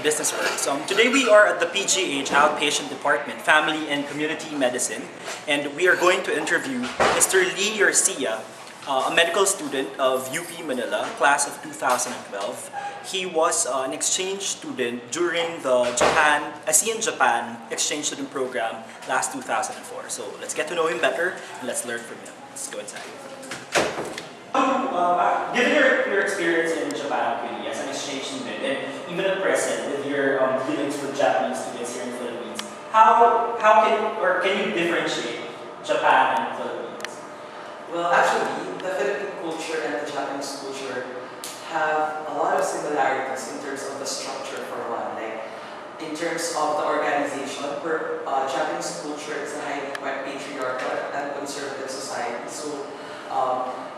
Businessworks. Today we are at the PGH Outpatient Department, Family and Community Medicine, and we are going to interview Mr. Lee Garcia, a medical student of UP Manila, class of 2012. He was an exchange student during the ASEAN-Japan exchange student program last 2004. So let's get to know him better and let's learn from him. Let's go inside. Given your experience in Japan really, as an exchange student and even at present with your dealings with Japanese students here in the Philippines, how can you differentiate Japan and Philippines? Well, actually, the Philippine culture and the Japanese culture have a lot of similarities in terms of the structure for one. Like, in terms of the organization, Japanese culture is a highly patriarchal and conservative society. So,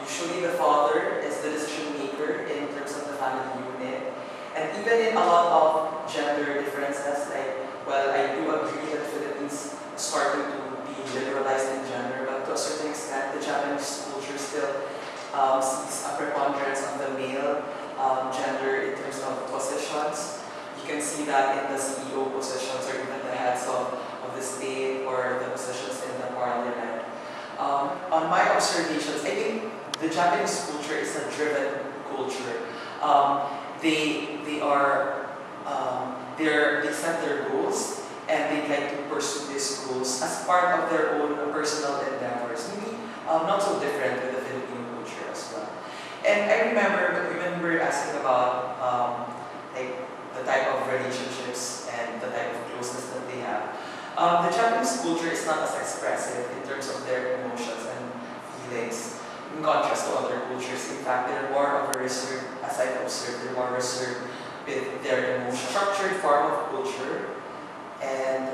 usually the father is the decision maker in terms of the family unit. And even in a lot of gender differences, well, I do agree that the Philippines is starting to be liberalized in gender, but to a certain extent, the Japanese culture still sees a preponderance on the male gender in terms of positions. You can see that in the CEO positions or even the heads of the state or the positions in the parliament. On my observations, I think the Japanese culture is a driven culture. They set their goals and they like to pursue these goals as part of their own personal endeavors. Maybe not so different with the Filipino culture as well. And I remember when we were asking about the type of relationships and the type of closeness that they have. The Japanese culture is not as expressive in terms of their emotions and feelings in contrast to other cultures. In fact, they're more of a reserved, as I've observed, they're more reserved with their emotion. Structured form of culture, and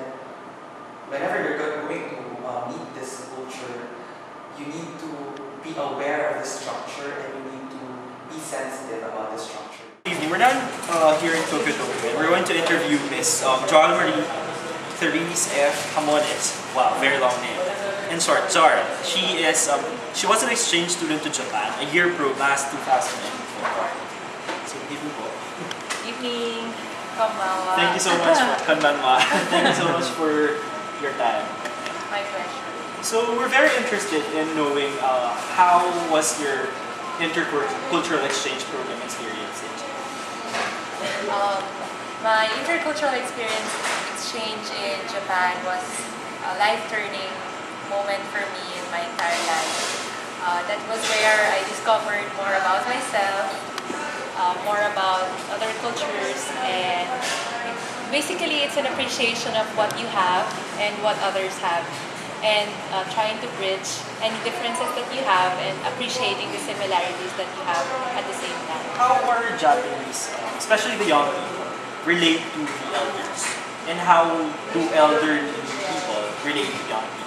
whenever you're going to meet this culture, you need to be aware of the structure and you need to be sensitive about the structure. Good evening. We're now here in Tokyo, and we're going to interview Miss John Marie Therese F. Jamones. Wow, very long name. In short, Zara. She was an exchange student to Japan, a year pro last 2004. So good evening po. Evening. Konbanwa. Thank you so much for konbanwa. Thank you so much for your time. My pleasure. So we're very interested in knowing how was your intercultural exchange program experience in Japan? My intercultural exchange in Japan was a life-turning moment for me in my entire life. That was where I discovered more about myself, more about other cultures, and basically it's an appreciation of what you have and what others have, and trying to bridge any differences that you have and appreciating the similarities that you have at the same time. How are Japanese, especially the young people, relate to the elders? And how do elderly people relate to young people?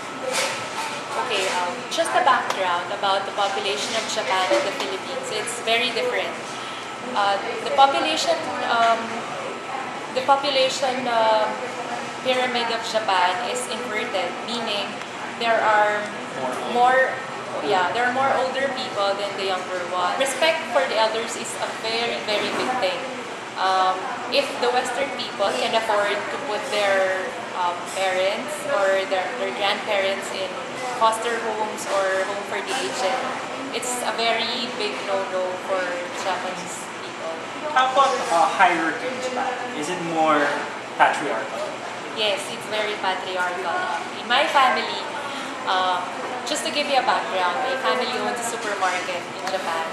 Okay, just a background about the population of Japan and the Philippines. It's very different. The population pyramid of Japan is inverted, meaning there are more older people than the younger ones. Respect for the elders is a very, very big thing. If the Western people can afford to put their parents or their grandparents in foster homes or home for the aged, it's a very big no-no for Japanese people. How about hierarchy in Japan? Is it more patriarchal? Yes, it's very patriarchal. In my family, just to give you a background, my family owns a supermarket in Japan.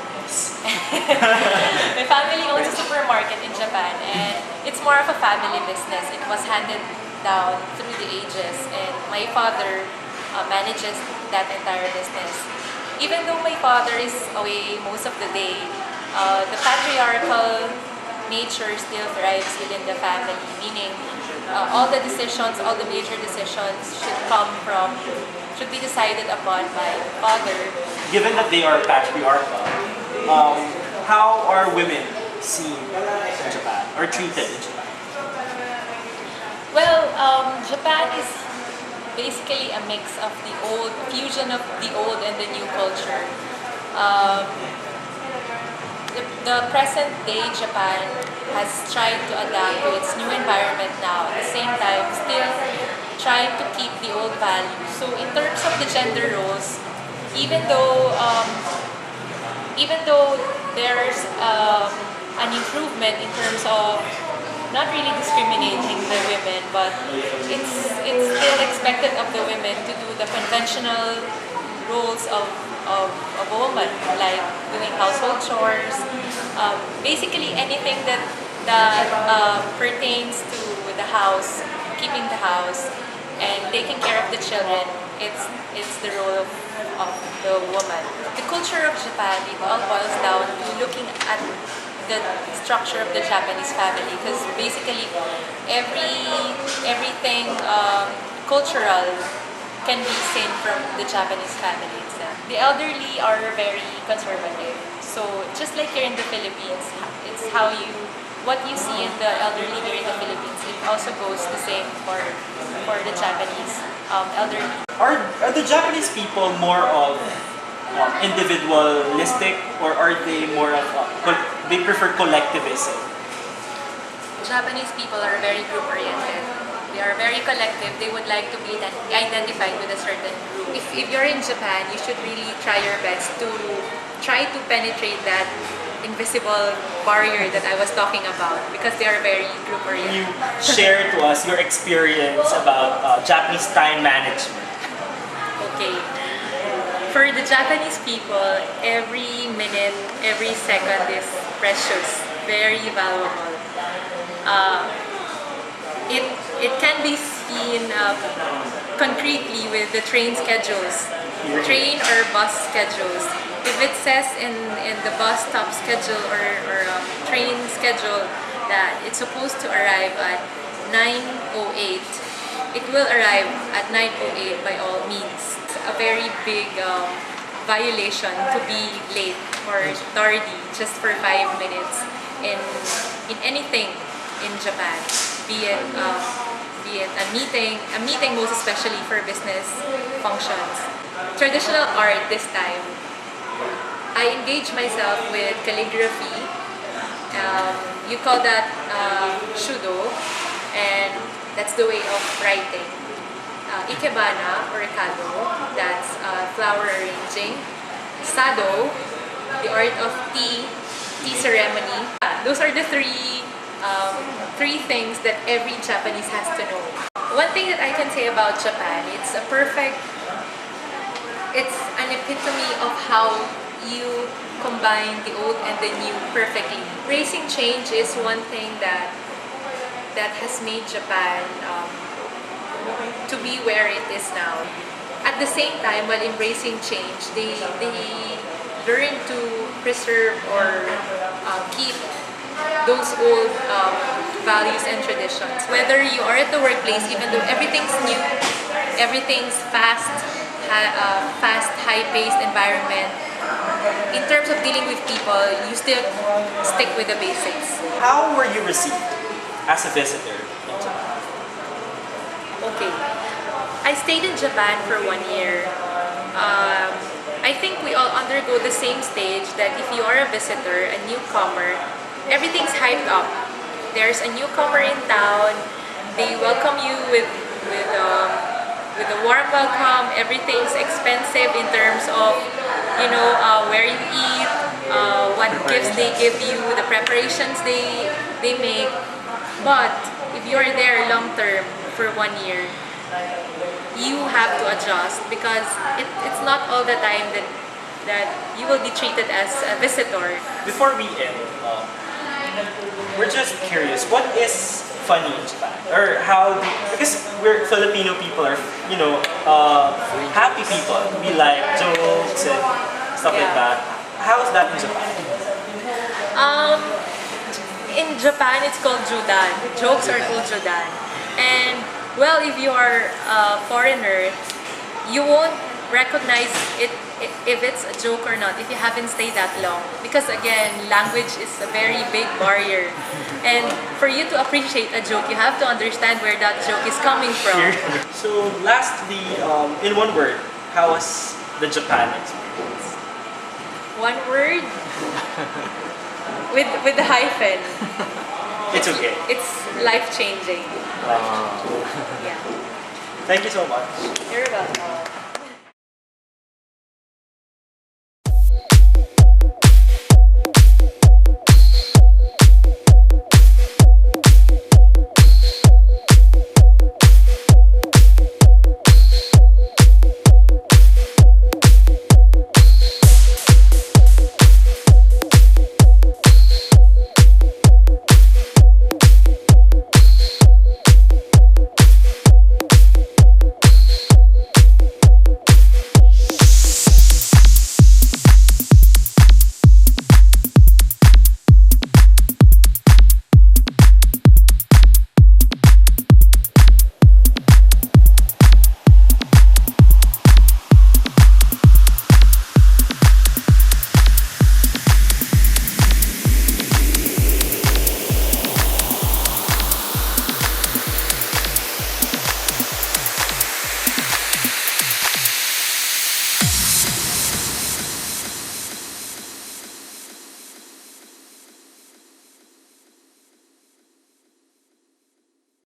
My family owns a supermarket in Japan, and it's more of a family business. It was handed down through the ages, and my father manages that entire business. Even though my father is away most of the day, the patriarchal nature still thrives within the family, meaning all the decisions, all the major decisions should be decided upon by father. Given that they are patriarchal, how are women seen in Japan or treated in Japan? Well, Japan is basically a mix of fusion of the old and the new culture. The present day Japan has tried to adapt to its new environment now, at the same time still trying to keep the old values. So in terms of the gender roles, even though there's an improvement in terms of not really discriminating the women, but it's still expected of the women to do the conventional roles of a woman, like doing household chores, basically anything that pertains to the house, keeping the house, and taking care of the children. It's the role of the woman. The culture of Japan, it all boils down to looking at the structure of the Japanese family, because basically everything cultural can be seen from the Japanese family itself. The elderly are very conservative. So just like here in the Philippines, it's what you see in the elderly here in the Philippines, it also goes the same for the Japanese elderly. Are the Japanese people more of individualistic, or are they more of they prefer collectivism? Japanese people are very group oriented. They are very collective. They would like to be identified with a certain group. If you're in Japan, you should really try your best to try to penetrate that invisible barrier that I was talking about, because they are very group oriented. You share to us your experience about Japanese time management. Okay. For the Japanese people, every minute, every second is precious, very valuable. It can be seen concretely with the train schedules, train or bus schedules. If it says in the bus stop schedule or train schedule that it's supposed to arrive at 9:08, it will arrive at 9:08 by all means. It's a very big violation to be late or tardy just for 5 minutes in anything in Japan, be it a meeting most especially for business functions. Traditional art this time, I engage myself with calligraphy. You call that shudo, and that's the way of writing. Ikebana or Kado, that's flower arranging. Sado, the art of tea ceremony. Those are the three things that every Japanese has to know. One thing that I can say about Japan, it's an epitome of how you combine the old and the new perfectly. Embracing change is one thing that has made Japan to be where it is now. At the same time, while embracing change, they learn to preserve or keep those old values and traditions. Whether you are at the workplace, even though everything's new, everything's fast, high-paced environment, in terms of dealing with people, you still stick with the basics. How were you received as a visitor in Japan? Okay, I stayed in Japan for 1 year. I think we all undergo the same stage that if you are a visitor, a newcomer, everything's hyped up. There's a newcomer in town. They welcome you with a warm welcome. Everything's expensive in terms of where you eat, what gifts they give you, the preparations they make. But if you're there long term for 1 year, you have to adjust, because it's not all the time that you will be treated as a visitor. Before we end, we're just curious, what is funny in Japan? Or because we're Filipino people are, happy people. We like jokes and stuff like that. How is that in Japan? In Japan, it's called judan. Jokes are called judan. And, well, if you are a foreigner, you won't recognize it if it's a joke or not if you haven't stayed that long, because again, language is a very big barrier, and for you to appreciate a joke, you have to understand where that joke is coming from. So lastly, in one word, how was the Japan experience? One word with the hyphen. It's okay. It's life-changing. Yeah. Thank you so much. You're welcome.